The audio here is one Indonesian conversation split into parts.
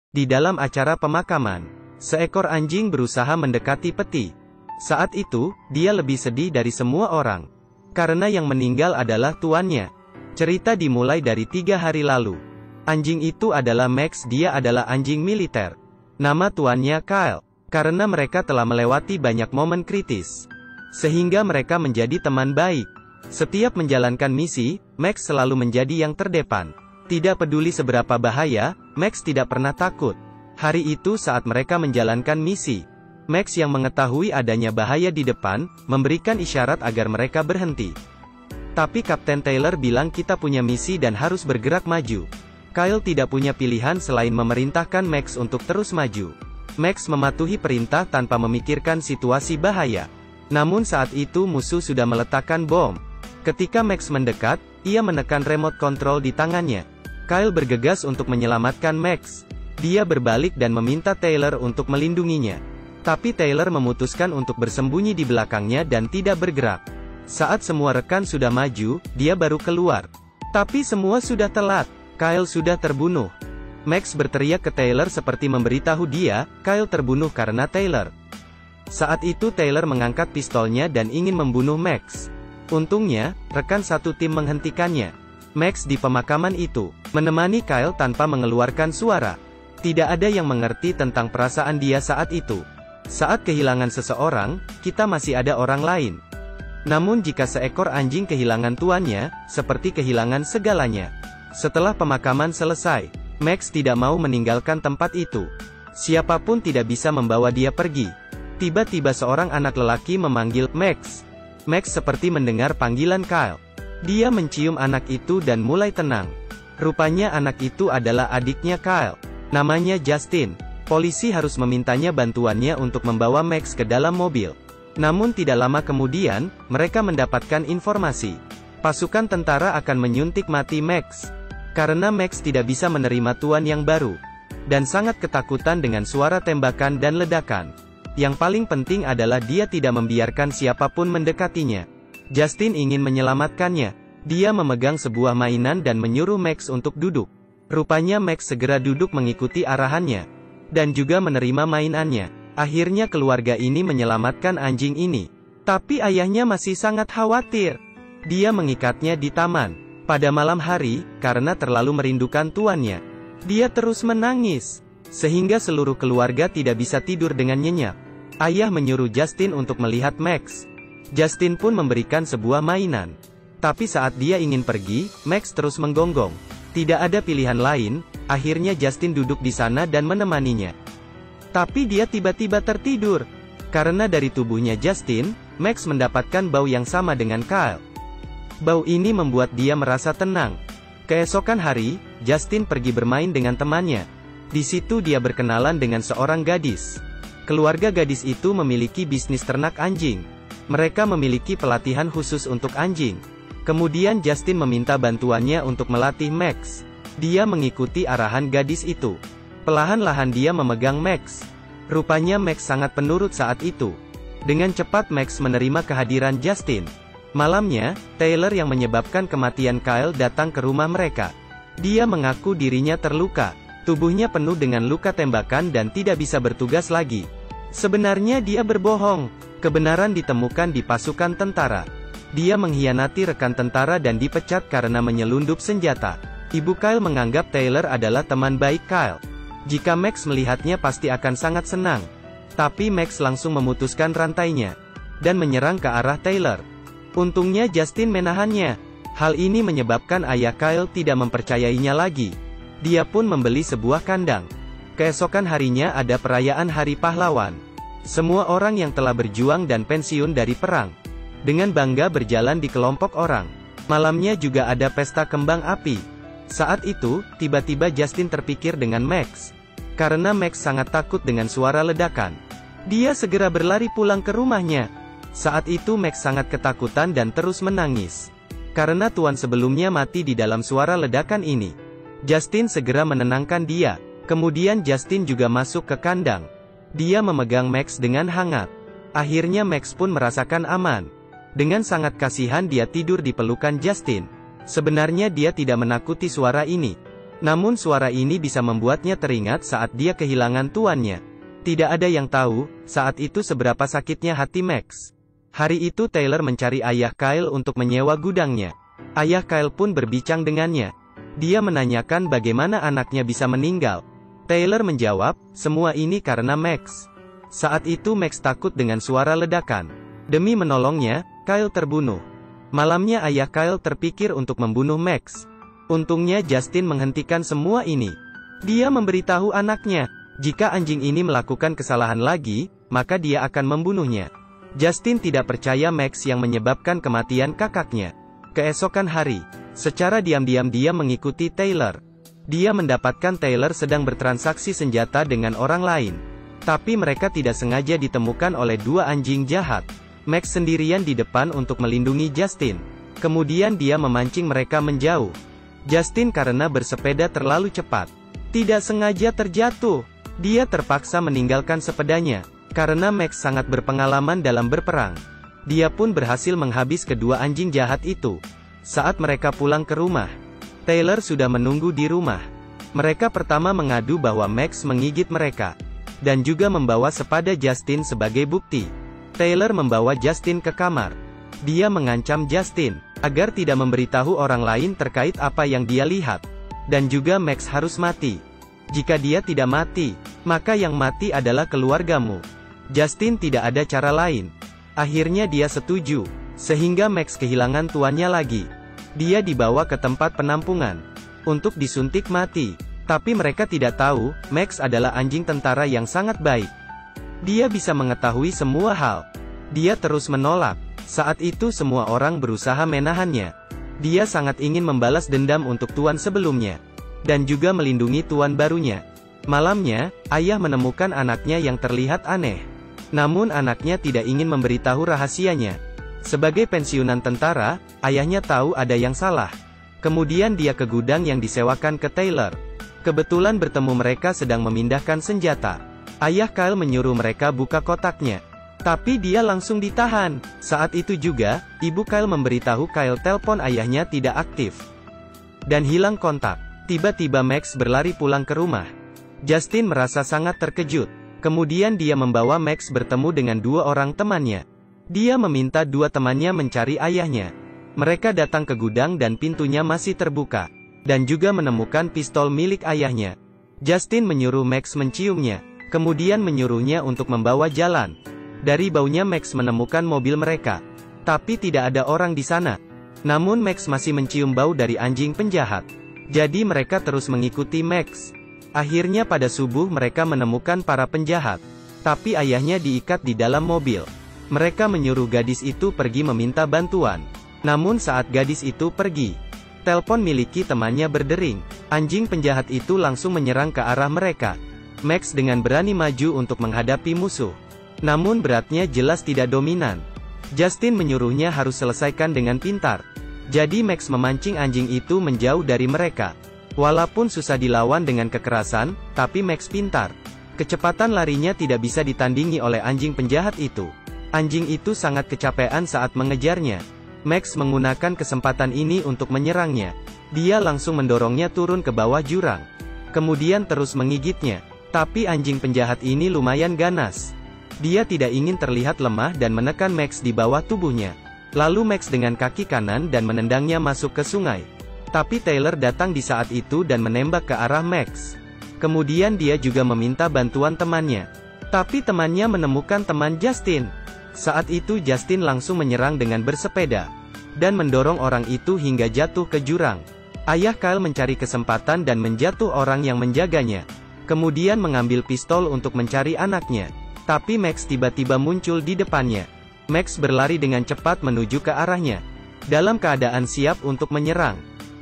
Di dalam acara pemakaman, seekor anjing berusaha mendekati peti. Saat itu, dia lebih sedih dari semua orang. Karena yang meninggal adalah tuannya. Cerita dimulai dari 3 hari lalu. Anjing itu adalah Max, dia adalah anjing militer. Nama tuannya Kyle. Karena mereka telah melewati banyak momen kritis, sehingga mereka menjadi teman baik. Setiap menjalankan misi, Max selalu menjadi yang terdepan. Tidak peduli seberapa bahaya, Max tidak pernah takut. Hari itu saat mereka menjalankan misi, Max yang mengetahui adanya bahaya di depan, memberikan isyarat agar mereka berhenti. Tapi Kapten Taylor bilang kita punya misi dan harus bergerak maju. Kyle tidak punya pilihan selain memerintahkan Max untuk terus maju. Max mematuhi perintah tanpa memikirkan situasi bahaya. Namun saat itu musuh sudah meletakkan bom. Ketika Max mendekat, ia menekan remote control di tangannya. Kyle bergegas untuk menyelamatkan Max. Dia berbalik dan meminta Taylor untuk melindunginya. Tapi Taylor memutuskan untuk bersembunyi di belakangnya dan tidak bergerak. Saat semua rekan sudah maju, dia baru keluar. Tapi semua sudah telat. Kyle sudah terbunuh. Max berteriak ke Taylor seperti memberitahu dia, Kyle terbunuh karena Taylor. Saat itu Taylor mengangkat pistolnya dan ingin membunuh Max. Untungnya, rekan satu tim menghentikannya. Max di pemakaman itu, menemani Kyle tanpa mengeluarkan suara. Tidak ada yang mengerti tentang perasaan dia saat itu. Saat kehilangan seseorang, kita masih ada orang lain. Namun jika seekor anjing kehilangan tuannya, seperti kehilangan segalanya. Setelah pemakaman selesai, Max tidak mau meninggalkan tempat itu. Siapapun tidak bisa membawa dia pergi. Tiba-tiba seorang anak lelaki memanggil Max. Max seperti mendengar panggilan Kyle. Dia mencium anak itu dan mulai tenang. Rupanya anak itu adalah adiknya Kyle. Namanya Justin. Polisi harus memintanya bantuannya untuk membawa Max ke dalam mobil. Namun tidak lama kemudian, mereka mendapatkan informasi. Pasukan tentara akan menyuntik mati Max. Karena Max tidak bisa menerima tuan yang baru. Dan sangat ketakutan dengan suara tembakan dan ledakan. Yang paling penting adalah dia tidak membiarkan siapapun mendekatinya. Justin ingin menyelamatkannya. Dia memegang sebuah mainan dan menyuruh Max untuk duduk. Rupanya Max segera duduk mengikuti arahannya. Dan juga menerima mainannya. Akhirnya keluarga ini menyelamatkan anjing ini. Tapi ayahnya masih sangat khawatir. Dia mengikatnya di taman. Pada malam hari, karena terlalu merindukan tuannya, dia terus menangis. Sehingga seluruh keluarga tidak bisa tidur dengan nyenyak. Ayah menyuruh Justin untuk melihat Max. Justin pun memberikan sebuah mainan. Tapi saat dia ingin pergi, Max terus menggonggong. Tidak ada pilihan lain, akhirnya Justin duduk di sana dan menemaninya. Tapi dia tiba-tiba tertidur. Karena dari tubuhnya Justin, Max mendapatkan bau yang sama dengan Kyle. Bau ini membuat dia merasa tenang. Keesokan hari, Justin pergi bermain dengan temannya. Di situ dia berkenalan dengan seorang gadis. Keluarga gadis itu memiliki bisnis ternak anjing. Mereka memiliki pelatihan khusus untuk anjing. Kemudian Justin meminta bantuannya untuk melatih Max. Dia mengikuti arahan gadis itu. Perlahan-lahan dia memegang Max. Rupanya Max sangat penurut saat itu. Dengan cepat Max menerima kehadiran Justin. Malamnya, Taylor yang menyebabkan kematian Kyle datang ke rumah mereka. Dia mengaku dirinya terluka. Tubuhnya penuh dengan luka tembakan dan tidak bisa bertugas lagi. Sebenarnya dia berbohong. Kebenaran ditemukan di pasukan tentara. Dia mengkhianati rekan tentara dan dipecat karena menyelundup senjata. Ibu Kyle menganggap Taylor adalah teman baik Kyle. Jika Max melihatnya pasti akan sangat senang. Tapi Max langsung memutuskan rantainya dan menyerang ke arah Taylor. Untungnya Justin menahannya. Hal ini menyebabkan ayah Kyle tidak mempercayainya lagi. Dia pun membeli sebuah kandang. Keesokan harinya ada perayaan Hari Pahlawan. Semua orang yang telah berjuang dan pensiun dari perang, dengan bangga berjalan di kelompok orang. Malamnya juga ada pesta kembang api. Saat itu, tiba-tiba Justin terpikir dengan Max. Karena Max sangat takut dengan suara ledakan. Dia segera berlari pulang ke rumahnya. Saat itu Max sangat ketakutan dan terus menangis. Karena tuan sebelumnya mati di dalam suara ledakan ini. Justin segera menenangkan dia. Kemudian Justin juga masuk ke kandang. Dia memegang Max dengan hangat. Akhirnya Max pun merasakan aman. Dengan sangat kasihan dia tidur di pelukan Justin. Sebenarnya dia tidak menakuti suara ini. Namun suara ini bisa membuatnya teringat saat dia kehilangan tuannya. Tidak ada yang tahu, saat itu seberapa sakitnya hati Max. Hari itu Taylor mencari ayah Kyle untuk menyewa gudangnya. Ayah Kyle pun berbincang dengannya. Dia menanyakan bagaimana anaknya bisa meninggal. Taylor menjawab, semua ini karena Max. Saat itu Max takut dengan suara ledakan. Demi menolongnya, Kyle terbunuh. Malamnya ayah Kyle terpikir untuk membunuh Max. Untungnya Justin menghentikan semua ini. Dia memberitahu anaknya, jika anjing ini melakukan kesalahan lagi, maka dia akan membunuhnya. Justin tidak percaya Max yang menyebabkan kematian kakaknya. Keesokan hari, secara diam-diam dia mengikuti Taylor. Dia mendapatkan Taylor sedang bertransaksi senjata dengan orang lain. Tapi mereka tidak sengaja ditemukan oleh dua anjing jahat. Max sendirian di depan untuk melindungi Justin. Kemudian dia memancing mereka menjauh. Justin karena bersepeda terlalu cepat, tidak sengaja terjatuh. Dia terpaksa meninggalkan sepedanya, karena Max sangat berpengalaman dalam berperang. Dia pun berhasil menghabis kedua anjing jahat itu. Saat mereka pulang ke rumah, Taylor sudah menunggu di rumah. Mereka pertama mengadu bahwa Max menggigit mereka, dan juga membawa sepada Justin sebagai bukti. Taylor membawa Justin ke kamar. Dia mengancam Justin, agar tidak memberitahu orang lain terkait apa yang dia lihat. Dan juga Max harus mati. Jika dia tidak mati, maka yang mati adalah keluargamu. Justin tidak ada cara lain. Akhirnya dia setuju, sehingga Max kehilangan tuannya lagi. Dia dibawa ke tempat penampungan, untuk disuntik mati. Tapi mereka tidak tahu, Max adalah anjing tentara yang sangat baik. Dia bisa mengetahui semua hal. Dia terus menolak. Saat itu semua orang berusaha menahannya. Dia sangat ingin membalas dendam untuk tuan sebelumnya. Dan juga melindungi tuan barunya. Malamnya, ayah menemukan anaknya yang terlihat aneh. Namun anaknya tidak ingin memberitahu rahasianya. Sebagai pensiunan tentara, ayahnya tahu ada yang salah. Kemudian dia ke gudang yang disewakan ke Taylor. Kebetulan bertemu mereka sedang memindahkan senjata. Ayah Kyle menyuruh mereka buka kotaknya. Tapi dia langsung ditahan. Saat itu juga, ibu Kyle memberitahu Kyle telepon ayahnya tidak aktif. Dan hilang kontak. Tiba-tiba Max berlari pulang ke rumah. Justin merasa sangat terkejut. Kemudian dia membawa Max bertemu dengan dua orang temannya. Dia meminta dua temannya mencari ayahnya. Mereka datang ke gudang dan pintunya masih terbuka. Dan juga menemukan pistol milik ayahnya. Justin menyuruh Max menciumnya. Kemudian menyuruhnya untuk membawa jalan. Dari baunya Max menemukan mobil mereka. Tapi tidak ada orang di sana. Namun Max masih mencium bau dari anjing penjahat. Jadi mereka terus mengikuti Max. Akhirnya pada subuh mereka menemukan para penjahat. Tapi ayahnya diikat di dalam mobil. Mereka menyuruh gadis itu pergi meminta bantuan. Namun saat gadis itu pergi, telepon miliki temannya berdering. Anjing penjahat itu langsung menyerang ke arah mereka. Max dengan berani maju untuk menghadapi musuh. Namun beratnya jelas tidak dominan. Justin menyuruhnya harus selesaikan dengan pintar. Jadi Max memancing anjing itu menjauh dari mereka. Walaupun susah dilawan dengan kekerasan, tapi Max pintar. Kecepatan larinya tidak bisa ditandingi oleh anjing penjahat itu. Anjing itu sangat kecapean saat mengejarnya. Max menggunakan kesempatan ini untuk menyerangnya. Dia langsung mendorongnya turun ke bawah jurang. Kemudian terus menggigitnya. Tapi anjing penjahat ini lumayan ganas. Dia tidak ingin terlihat lemah dan menekan Max di bawah tubuhnya. Lalu Max dengan kaki kanan dan menendangnya masuk ke sungai. Tapi Taylor datang di saat itu dan menembak ke arah Max. Kemudian dia juga meminta bantuan temannya. Tapi temannya menemukan teman Justin. Saat itu Justin langsung menyerang dengan bersepeda. Dan mendorong orang itu hingga jatuh ke jurang. Ayah Kyle mencari kesempatan dan menjatuh orang yang menjaganya. Kemudian mengambil pistol untuk mencari anaknya. Tapi Max tiba-tiba muncul di depannya. Max berlari dengan cepat menuju ke arahnya. Dalam keadaan siap untuk menyerang.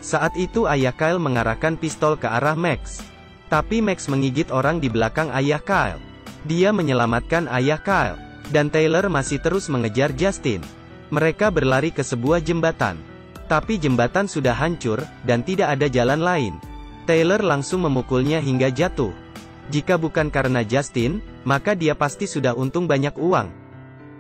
Saat itu ayah Kyle mengarahkan pistol ke arah Max. Tapi Max menggigit orang di belakang ayah Kyle. Dia menyelamatkan ayah Kyle. Dan Taylor masih terus mengejar Justin. Mereka berlari ke sebuah jembatan. Tapi jembatan sudah hancur, dan tidak ada jalan lain. Taylor langsung memukulnya hingga jatuh. Jika bukan karena Justin, maka dia pasti sudah untung banyak uang.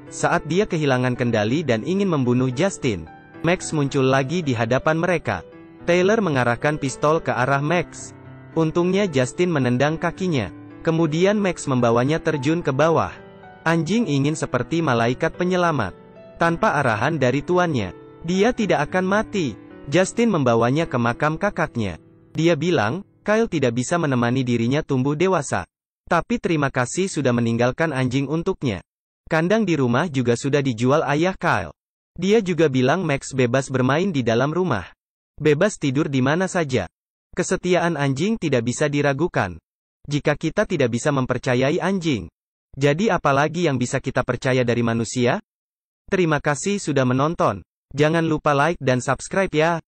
Saat dia kehilangan kendali dan ingin membunuh Justin, Max muncul lagi di hadapan mereka. Taylor mengarahkan pistol ke arah Max. Untungnya Justin menendang kakinya. Kemudian Max membawanya terjun ke bawah. Anjing ingin seperti malaikat penyelamat. Tanpa arahan dari tuannya, dia tidak akan mati. Justin membawanya ke makam kakaknya. Dia bilang, Kyle tidak bisa menemani dirinya tumbuh dewasa. Tapi terima kasih sudah meninggalkan anjing untuknya. Kandang di rumah juga sudah dijual ayah Kyle. Dia juga bilang Max bebas bermain di dalam rumah. Bebas tidur di mana saja. Kesetiaan anjing tidak bisa diragukan. Jika kita tidak bisa mempercayai anjing, jadi apalagi yang bisa kita percaya dari manusia? Terima kasih sudah menonton. Jangan lupa like dan subscribe ya.